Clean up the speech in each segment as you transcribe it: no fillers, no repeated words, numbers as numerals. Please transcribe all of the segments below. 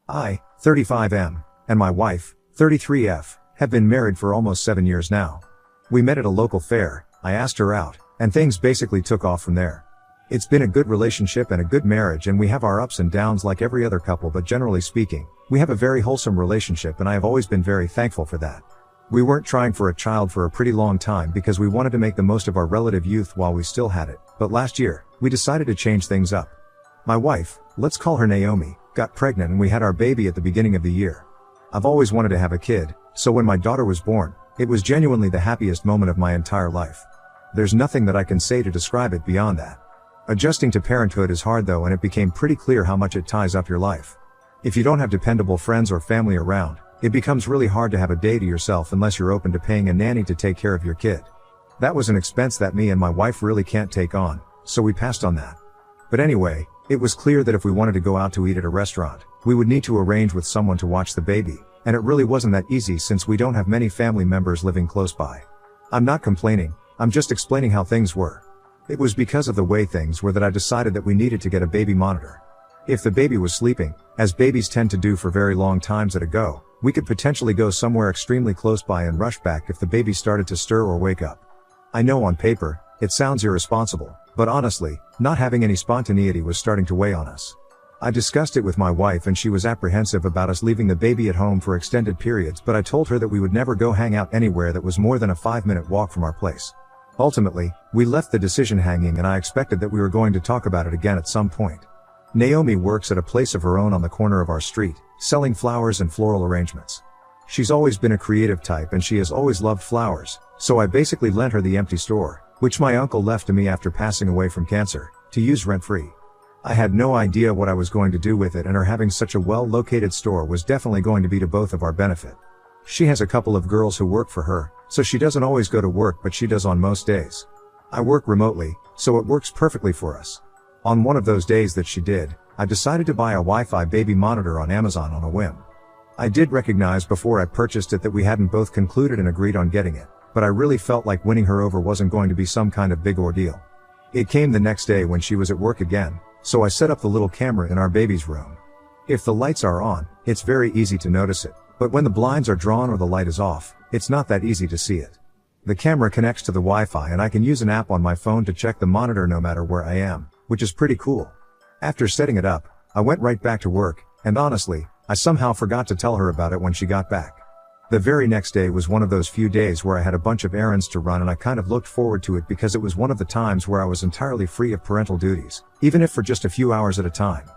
I, 35M, and my wife, 33F, have been married for almost 7 years now. We met at a local fair, I asked her out, and things basically took off from there. It's been a good relationship and a good marriage, and we have our ups and downs like every other couple, but generally speaking, we have a very wholesome relationship, and I have always been very thankful for that. We weren't trying for a child for a pretty long time because we wanted to make the most of our relative youth while we still had it, but last year, we decided to change things up. My wife, let's call her Naomi, got pregnant and we had our baby at the beginning of the year. I've always wanted to have a kid, so when my daughter was born, it was genuinely the happiest moment of my entire life. There's nothing that I can say to describe it beyond that. Adjusting to parenthood is hard though, and it became pretty clear how much it ties up your life. If you don't have dependable friends or family around, it becomes really hard to have a day to yourself unless you're open to paying a nanny to take care of your kid. That was an expense that me and my wife really can't take on, so we passed on that. But anyway, it was clear that if we wanted to go out to eat at a restaurant, we would need to arrange with someone to watch the baby, and it really wasn't that easy since we don't have many family members living close by. I'm not complaining, I'm just explaining how things were. It was because of the way things were that I decided that we needed to get a baby monitor. If the baby was sleeping, as babies tend to do for very long times at a go, we could potentially go somewhere extremely close by and rush back if the baby started to stir or wake up. I know on paper, it sounds irresponsible, but honestly, not having any spontaneity was starting to weigh on us. I discussed it with my wife and she was apprehensive about us leaving the baby at home for extended periods, but I told her that we would never go hang out anywhere that was more than a 5-minute walk from our place. Ultimately, we left the decision hanging, and I expected that we were going to talk about it again at some point. Naomi works at a place of her own on the corner of our street, selling flowers and floral arrangements. She's always been a creative type and she has always loved flowers, so I basically lent her the empty store, which my uncle left to me after passing away from cancer, to use rent-free. I had no idea what I was going to do with it, and her having such a well-located store was definitely going to be to both of our benefit. She has a couple of girls who work for her, so she doesn't always go to work, but she does on most days. I work remotely, so it works perfectly for us. On one of those days that she did, I decided to buy a Wi-Fi baby monitor on Amazon on a whim. I did recognize before I purchased it that we hadn't both concluded and agreed on getting it, but I really felt like winning her over wasn't going to be some kind of big ordeal. It came the next day when she was at work again, so I set up the little camera in our baby's room. If the lights are on, it's very easy to notice it, but when the blinds are drawn or the light is off, it's not that easy to see it. The camera connects to the Wi-Fi and I can use an app on my phone to check the monitor no matter where I am, which is pretty cool. After setting it up, I went right back to work, and honestly, I somehow forgot to tell her about it when she got back. The very next day was one of those few days where I had a bunch of errands to run, and I kind of looked forward to it because it was one of the times where I was entirely free of parental duties, even if for just a few hours at a time.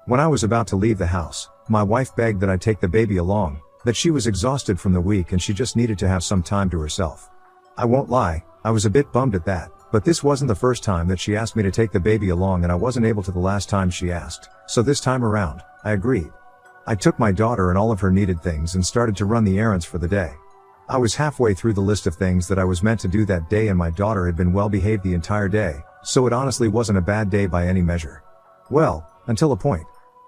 When I was about to leave the house, my wife begged that I take the baby along, that she was exhausted from the week and she just needed to have some time to herself. I won't lie, I was a bit bummed at that, but this wasn't the first time that she asked me to take the baby along, and I wasn't able to the last time she asked, so this time around, I agreed. I took my daughter and all of her needed things and started to run the errands for the day. I was halfway through the list of things that I was meant to do that day, and my daughter had been well behaved the entire day, so it honestly wasn't a bad day by any measure. Well, until a point.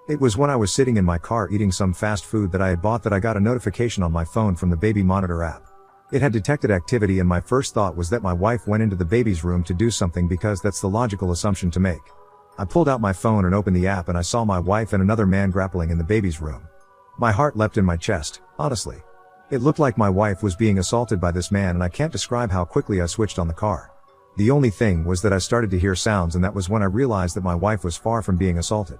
It was when I was sitting in my car eating some fast food that I had bought that I got a notification on my phone from the baby monitor app. It had detected activity, and my first thought was that my wife went into the baby's room to do something, because that's the logical assumption to make. I pulled out my phone and opened the app, and I saw my wife and another man grappling in the baby's room. My heart leapt in my chest, honestly. It looked like my wife was being assaulted by this man, and I can't describe how quickly I switched on the car. The only thing was that I started to hear sounds, and that was when I realized that my wife was far from being assaulted.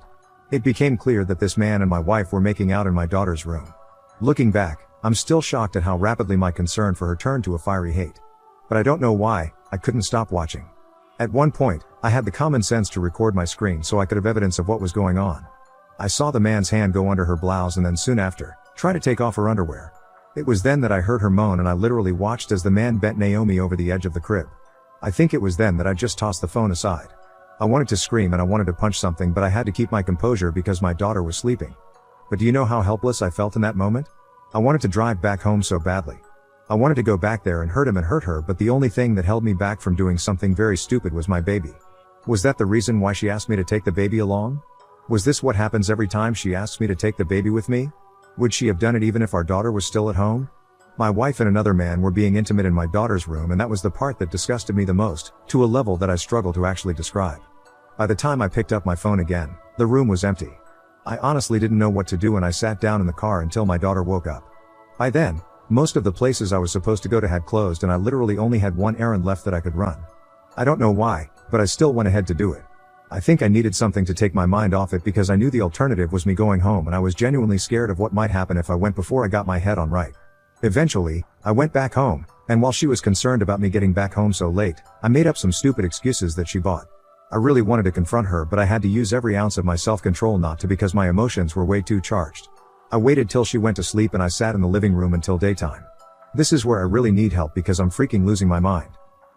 It became clear that this man and my wife were making out in my daughter's room. Looking back, I'm still shocked at how rapidly my concern for her turned to a fiery hate. But I don't know why, I couldn't stop watching. At one point, I had the common sense to record my screen so I could have evidence of what was going on. I saw the man's hand go under her blouse and then soon after, try to take off her underwear. It was then that I heard her moan, and I literally watched as the man bent Naomi over the edge of the crib. I think it was then that I just tossed the phone aside. I wanted to scream and I wanted to punch something, but I had to keep my composure because my daughter was sleeping. But do you know how helpless I felt in that moment? I wanted to drive back home so badly. I wanted to go back there and hurt him and hurt her, but the only thing that held me back from doing something very stupid was my baby. Was that the reason why she asked me to take the baby along? Was this what happens every time she asks me to take the baby with me? Would she have done it even if our daughter was still at home? My wife and another man were being intimate in my daughter's room, and that was the part that disgusted me the most, to a level that I struggle to actually describe. By the time I picked up my phone again, the room was empty. I honestly didn't know what to do and I sat down in the car until my daughter woke up. By then, most of the places I was supposed to go to had closed and I literally only had one errand left that I could run. I don't know why, but I still went ahead to do it. I think I needed something to take my mind off it because I knew the alternative was me going home and I was genuinely scared of what might happen if I went before I got my head on right. Eventually, I went back home, and while she was concerned about me getting back home so late, I made up some stupid excuses that she bought. I really wanted to confront her but I had to use every ounce of my self-control not to because my emotions were way too charged. I waited till she went to sleep and I sat in the living room until daytime. This is where I really need help because I'm freaking losing my mind.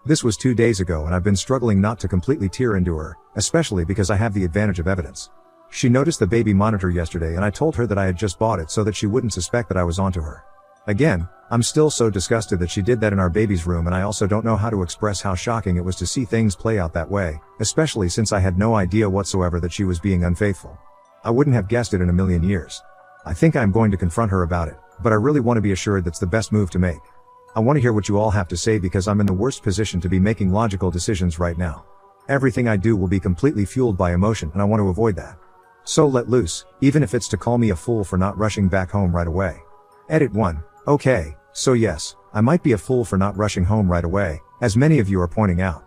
This was 2 days ago and I've been struggling not to completely tear into her, especially because I have the advantage of evidence. She noticed the baby monitor yesterday and I told her that I had just bought it so that she wouldn't suspect that I was onto her. Again, I'm still so disgusted that she did that in our baby's room and I also don't know how to express how shocking it was to see things play out that way, especially since I had no idea whatsoever that she was being unfaithful. I wouldn't have guessed it in a million years. I think I'm going to confront her about it, but I really want to be assured that's the best move to make. I want to hear what you all have to say because I'm in the worst position to be making logical decisions right now. Everything I do will be completely fueled by emotion and I want to avoid that. So let loose, even if it's to call me a fool for not rushing back home right away. Edit 1. Okay, so yes, I might be a fool for not rushing home right away, as many of you are pointing out.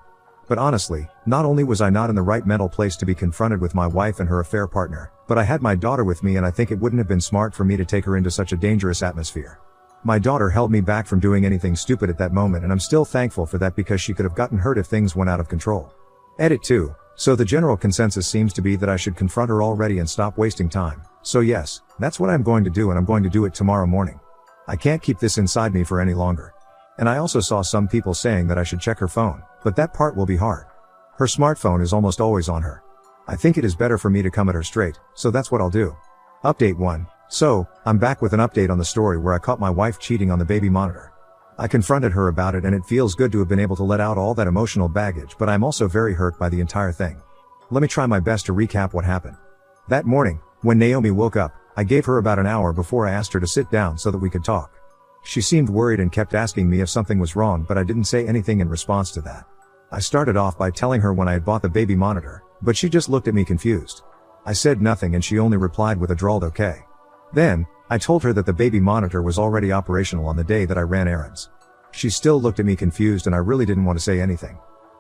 But honestly, not only was I not in the right mental place to be confronted with my wife and her affair partner, but I had my daughter with me and I think it wouldn't have been smart for me to take her into such a dangerous atmosphere. My daughter held me back from doing anything stupid at that moment and I'm still thankful for that because she could have gotten hurt if things went out of control. Edit 2. So the general consensus seems to be that I should confront her already and stop wasting time. So yes, that's what I'm going to do and I'm going to do it tomorrow morning. I can't keep this inside me for any longer. And I also saw some people saying that I should check her phone, but that part will be hard. Her smartphone is almost always on her. I think it is better for me to come at her straight, so that's what I'll do. Update 1. So, I'm back with an update on the story where I caught my wife cheating on the baby monitor. I confronted her about it and it feels good to have been able to let out all that emotional baggage, but I'm also very hurt by the entire thing. Let me try my best to recap what happened. That morning, when Naomi woke up, I gave her about an hour before I asked her to sit down so that we could talk. She seemed worried and kept asking me if something was wrong, but I didn't say anything in response to that. I started off by telling her when I had bought the baby monitor, but she just looked at me confused. I said nothing and she only replied with a drawled okay. Then, I told her that the baby monitor was already operational on the day that I ran errands. She still looked at me confused and I really didn't want to say anything.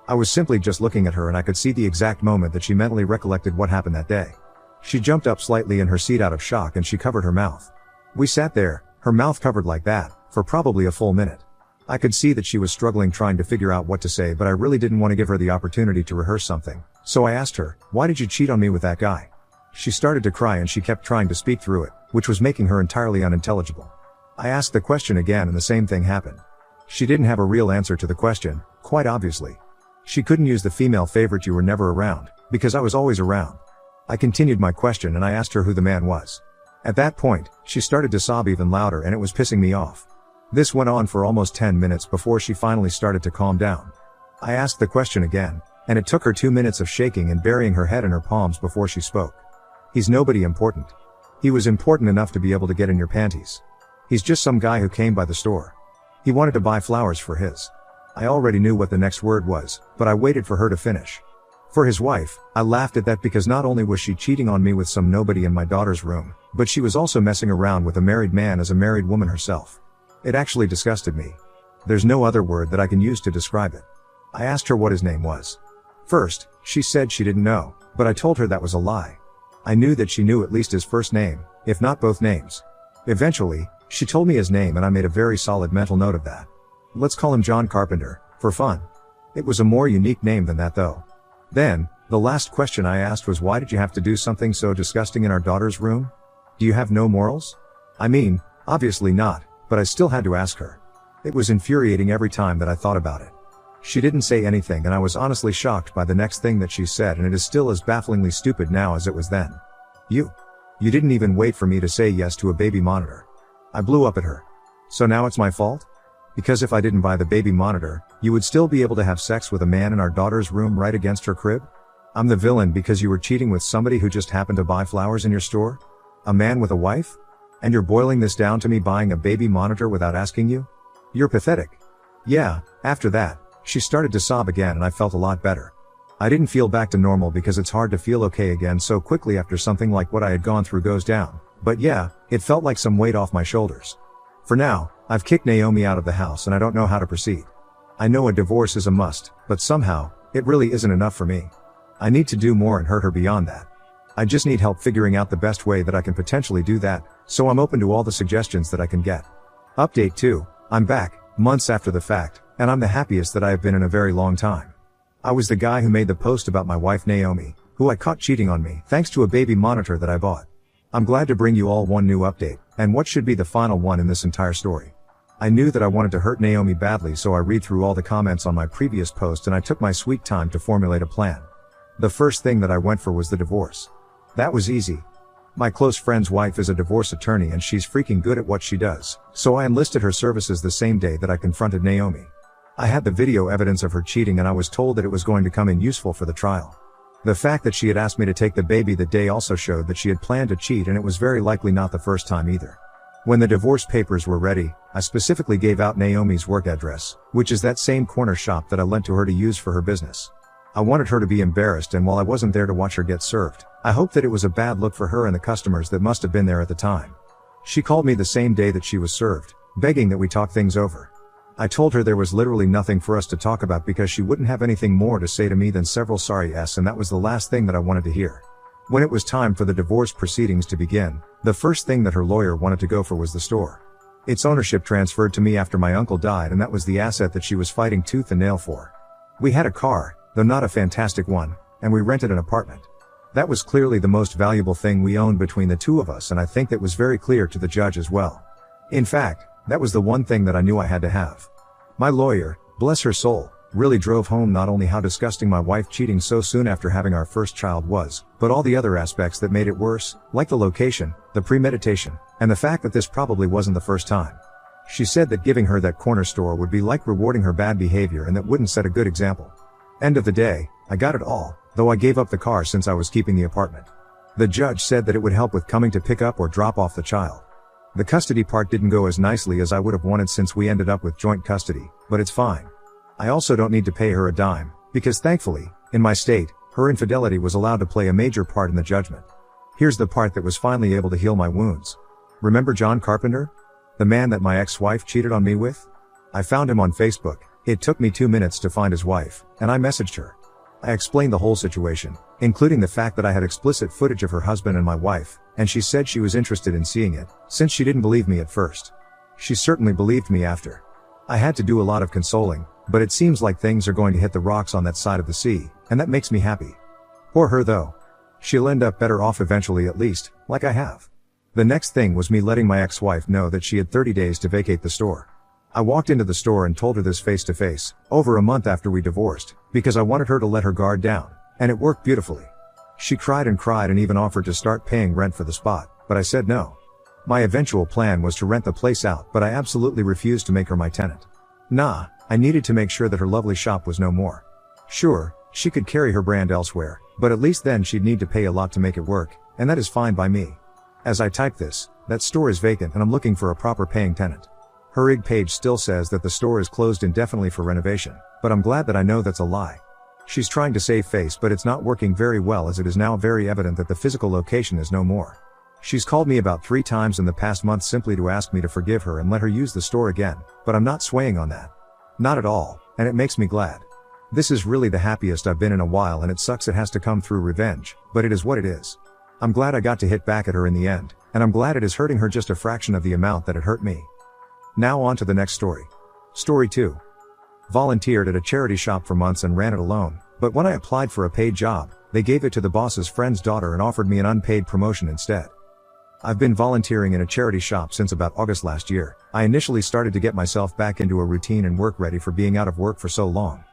I was simply just looking at her and I could see the exact moment that she mentally recollected what happened that day. She jumped up slightly in her seat out of shock and she covered her mouth. We sat there, her mouth covered like that, for probably a full minute. I could see that she was struggling trying to figure out what to say, but I really didn't want to give her the opportunity to rehearse something. So I asked her, "Why did you cheat on me with that guy?" She started to cry and she kept trying to speak through it, which was making her entirely unintelligible. I asked the question again and the same thing happened. She didn't have a real answer to the question, quite obviously. She couldn't use the female favorite "you were never around," because I was always around. I continued my question and I asked her who the man was. At that point, she started to sob even louder and it was pissing me off. This went on for almost 10 minutes before she finally started to calm down. I asked the question again, and it took her 2 minutes of shaking and burying her head in her palms before she spoke. "He's nobody important. He was important enough to be able to get in your panties. He's just some guy who came by the store. He wanted to buy flowers for his..." I already knew what the next word was, but I waited for her to finish. "For his wife." I laughed at that because not only was she cheating on me with some nobody in my daughter's room, but she was also messing around with a married man as a married woman herself. It actually disgusted me. There's no other word that I can use to describe it. I asked her what his name was. First, she said she didn't know, but I told her that was a lie. I knew that she knew at least his first name, if not both names. Eventually, she told me his name and I made a very solid mental note of that. Let's call him John Carpenter, for fun. It was a more unique name than that though. Then, the last question I asked was, "Why did you have to do something so disgusting in our daughter's room? Do you have no morals?" I mean, obviously not, but I still had to ask her. It was infuriating every time that I thought about it. She didn't say anything and I was honestly shocked by the next thing that she said, and it is still as bafflingly stupid now as it was then. You didn't even wait for me to say yes to a baby monitor." I blew up at her. "So now it's my fault? Because if I didn't buy the baby monitor, you would still be able to have sex with a man in our daughter's room right against her crib? I'm the villain because you were cheating with somebody who just happened to buy flowers in your store? A man with a wife? And you're boiling this down to me buying a baby monitor without asking you? You're pathetic." Yeah, after that, she started to sob again and I felt a lot better. I didn't feel back to normal because it's hard to feel okay again so quickly after something like what I had gone through goes down, but yeah, it felt like some weight off my shoulders. For now, I've kicked Naomi out of the house and I don't know how to proceed. I know a divorce is a must, but somehow, it really isn't enough for me. I need to do more and hurt her beyond that. I just need help figuring out the best way that I can potentially do that, so I'm open to all the suggestions that I can get. Update 2. I'm back, months after the fact, and I'm the happiest that I have been in a very long time. I was the guy who made the post about my wife Naomi, who I caught cheating on me thanks to a baby monitor that I bought. I'm glad to bring you all one new update, and what should be the final one in this entire story. I knew that I wanted to hurt Naomi badly, so I read through all the comments on my previous post and I took my sweet time to formulate a plan. The first thing that I went for was the divorce. That was easy. My close friend's wife is a divorce attorney and she's freaking good at what she does, so I enlisted her services the same day that I confronted Naomi. I had the video evidence of her cheating and I was told that it was going to come in useful for the trial. The fact that she had asked me to take the baby that day also showed that she had planned to cheat, and it was very likely not the first time either. When the divorce papers were ready, I specifically gave out Naomi's work address, which is that same corner shop that I lent to her to use for her business. I wanted her to be embarrassed, and while I wasn't there to watch her get served, I hoped that it was a bad look for her and the customers that must have been there at the time. She called me the same day that she was served, begging that we talk things over. I told her there was literally nothing for us to talk about because she wouldn't have anything more to say to me than several sorry yes, and that was the last thing that I wanted to hear. When it was time for the divorce proceedings to begin, the first thing that her lawyer wanted to go for was the store. Its ownership transferred to me after my uncle died, and that was the asset that she was fighting tooth and nail for. We had a car, though not a fantastic one, and we rented an apartment. That was clearly the most valuable thing we owned between the two of us, and I think that was very clear to the judge as well. In fact, that was the one thing that I knew I had to have. My lawyer, bless her soul, really drove home not only how disgusting my wife cheating so soon after having our first child was, but all the other aspects that made it worse, like the location, the premeditation, and the fact that this probably wasn't the first time. She said that giving her that corner store would be like rewarding her bad behavior, and that wouldn't set a good example. End of the day, I got it all, though I gave up the car since I was keeping the apartment. The judge said that it would help with coming to pick up or drop off the child. The custody part didn't go as nicely as I would have wanted since we ended up with joint custody, but it's fine. I also don't need to pay her a dime, because thankfully, in my state, her infidelity was allowed to play a major part in the judgment. Here's the part that was finally able to heal my wounds. Remember John Carpenter? The man that my ex-wife cheated on me with? I found him on Facebook. It took me 2 minutes to find his wife, and I messaged her. I explained the whole situation, including the fact that I had explicit footage of her husband and my wife, and she said she was interested in seeing it, since she didn't believe me at first. She certainly believed me after. I had to do a lot of consoling, but it seems like things are going to hit the rocks on that side of the sea, and that makes me happy. Poor her though. She'll end up better off eventually, at least, like I have. The next thing was me letting my ex-wife know that she had 30 days to vacate the store. I walked into the store and told her this face to face, over a month after we divorced, because I wanted her to let her guard down, and it worked beautifully. She cried and even offered to start paying rent for the spot, but I said no. My eventual plan was to rent the place out, but I absolutely refused to make her my tenant. Nah, I needed to make sure that her lovely shop was no more. Sure, she could carry her brand elsewhere, but at least then she'd need to pay a lot to make it work, and that is fine by me. As I type this, that store is vacant and I'm looking for a proper paying tenant. Her IG page still says that the store is closed indefinitely for renovation, but I'm glad that I know that's a lie. She's trying to save face, but it's not working very well, as it is now very evident that the physical location is no more. She's called me about 3 times in the past month simply to ask me to forgive her and let her use the store again, but I'm not swaying on that. Not at all, and it makes me glad. This is really the happiest I've been in a while, and it sucks it has to come through revenge, but it is what it is. I'm glad I got to hit back at her in the end, and I'm glad it is hurting her just a fraction of the amount that it hurt me. Now on to the next story. Story 2. Volunteered at a charity shop for months and ran it alone, but when I applied for a paid job, they gave it to the boss's friend's daughter and offered me an unpaid promotion instead. I've been volunteering in a charity shop since about August last year. I initially started to get myself back into a routine and work ready for being out of work for so long.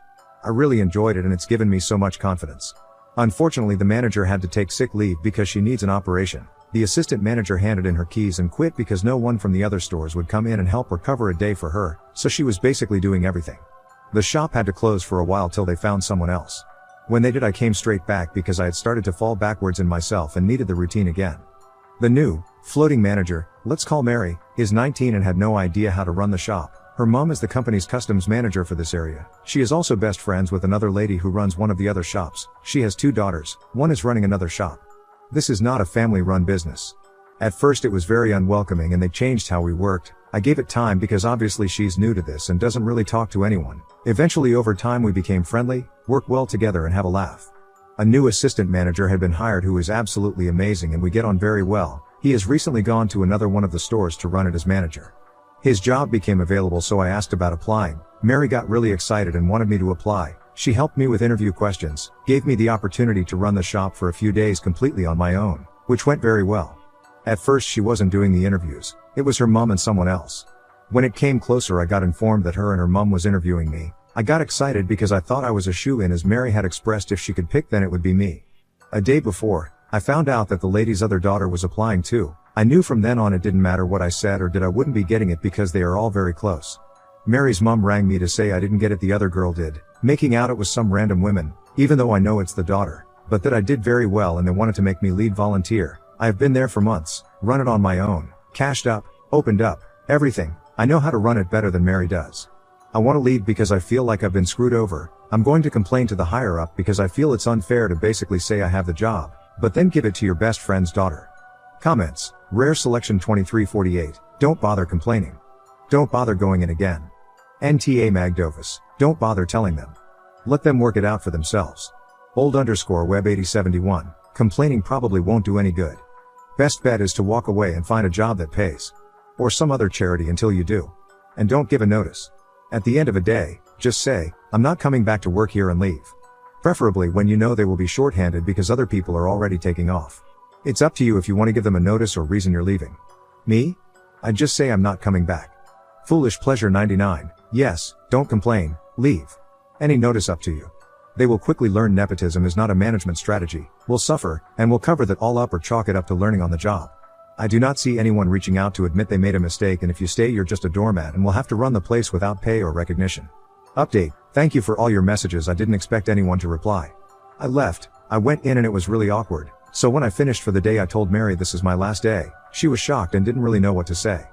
I really enjoyed it and it's given me so much confidence. Unfortunately, the manager had to take sick leave because she needs an operation. The assistant manager handed in her keys and quit because no one from the other stores would come in and help her cover a day for her, so she was basically doing everything. The shop had to close for a while till they found someone else. When they did, I came straight back because I had started to fall backwards in myself and needed the routine again. The new, floating manager, let's call Mary, is 19 and had no idea how to run the shop. Her mom is the company's customs manager for this area. She is also best friends with another lady who runs one of the other shops. She has 2 daughters, one is running another shop. This is not a family-run business. At first it was very unwelcoming and they changed how we worked. I gave it time because obviously she's new to this and doesn't really talk to anyone. Eventually over time we became friendly, work well together and have a laugh. A new assistant manager had been hired who is absolutely amazing and we get on very well. He has recently gone to another one of the stores to run it as manager. His job became available so I asked about applying. Mary got really excited and wanted me to apply. She helped me with interview questions, gave me the opportunity to run the shop for a few days completely on my own, which went very well. At first she wasn't doing the interviews, it was her mom and someone else. When it came closer I got informed that her and her mom was interviewing me. I got excited because I thought I was a shoo-in as Mary had expressed if she could pick then it would be me. A day before, I found out that the lady's other daughter was applying too. I knew from then on it didn't matter what I said or did I wouldn't be getting it because they are all very close. Mary's mom rang me to say I didn't get it the other girl did, making out it was some random women, even though I know it's the daughter, but that I did very well and they wanted to make me lead volunteer. I have been there for months, run it on my own, cashed up, opened up, everything. I know how to run it better than Mary does. I want to leave because I feel like I've been screwed over. I'm going to complain to the higher up because I feel it's unfair to basically say I have the job, but then give it to your best friend's daughter. Comments. Rare Selection 2348. Don't bother complaining. Don't bother going in again. NTA Magdovis. Don't bother telling them. Let them work it out for themselves. Old_web 8071. Complaining probably won't do any good. Best bet is to walk away and find a job that pays. Or some other charity until you do. And don't give a notice. At the end of a day, just say, I'm not coming back to work here and leave. Preferably when you know they will be shorthanded because other people are already taking off. It's up to you if you want to give them a notice or reason you're leaving. Me? I'd just say I'm not coming back. Foolish Pleasure 99. Yes, don't complain, leave. Any notice up to you. They will quickly learn nepotism is not a management strategy, will suffer, and will cover that all up or chalk it up to learning on the job. I do not see anyone reaching out to admit they made a mistake and if you stay you're just a doormat and will have to run the place without pay or recognition. Update. Thank you for all your messages. I didn't expect anyone to reply. I left, I went in and it was really awkward. So when I finished for the day I told Mary this is my last day. She was shocked and didn't really know what to say.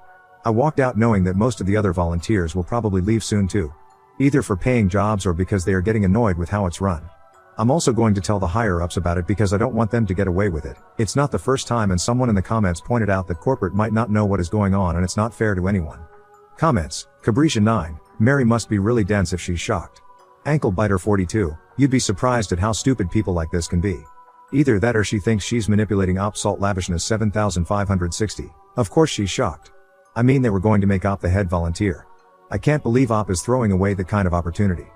I walked out knowing that most of the other volunteers will probably leave soon too. Either for paying jobs or because they are getting annoyed with how it's run. I'm also going to tell the higher ups about it because I don't want them to get away with it. It's not the first time and someone in the comments pointed out that corporate might not know what is going on and it's not fair to anyone. Comments. Cabrisha 9. Mary must be really dense if she's shocked. Ankle Biter 42. You'd be surprised at how stupid people like this can be. Either that or she thinks she's manipulating Op Salt Lavishness 7560. Of course she's shocked. I mean they were going to make Op the head volunteer. I can't believe Op is throwing away that kind of opportunity.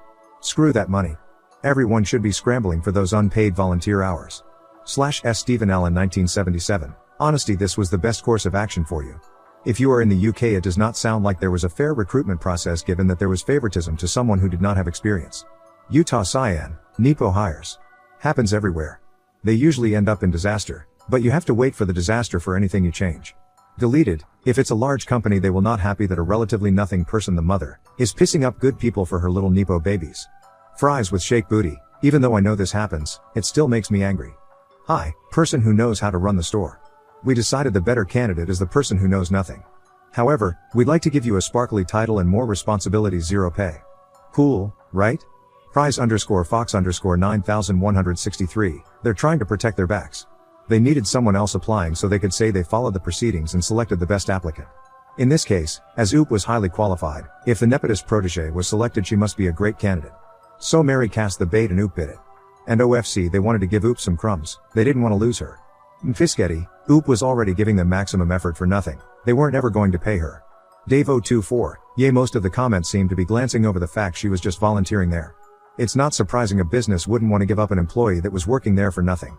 Screw that money. Everyone should be scrambling for those unpaid volunteer hours. /S Stephen Allen 1977. Honesty, this was the best course of action for you. If you are in the UK it does not sound like there was a fair recruitment process given that there was favoritism to someone who did not have experience. Utah Cyan. Nepo hires. Happens everywhere. They usually end up in disaster, but you have to wait for the disaster for anything you change. Deleted. If it's a large company they will not happy that a relatively nothing person, the mother, is pissing up good people for her little Nepo babies. Fries with shake booty. Even though I know this happens, it still makes me angry. Hi, person who knows how to run the store. We decided the better candidate is the person who knows nothing. However, we'd like to give you a sparkly title and more responsibilities, zero pay. Cool, right? Prize_Fox_9163. They're trying to protect their backs. They needed someone else applying so they could say they followed the proceedings and selected the best applicant. In this case, as Oop was highly qualified, if the nepotist protege was selected she must be a great candidate. So Mary cast the bait and Oop bit it. And OFC, they wanted to give Oop some crumbs, they didn't want to lose her. Mfiskety, Oop was already giving them maximum effort for nothing, they weren't ever going to pay her. Dave024, yay, most of the comments seem to be glancing over the fact she was just volunteering there. It's not surprising a business wouldn't want to give up an employee that was working there for nothing.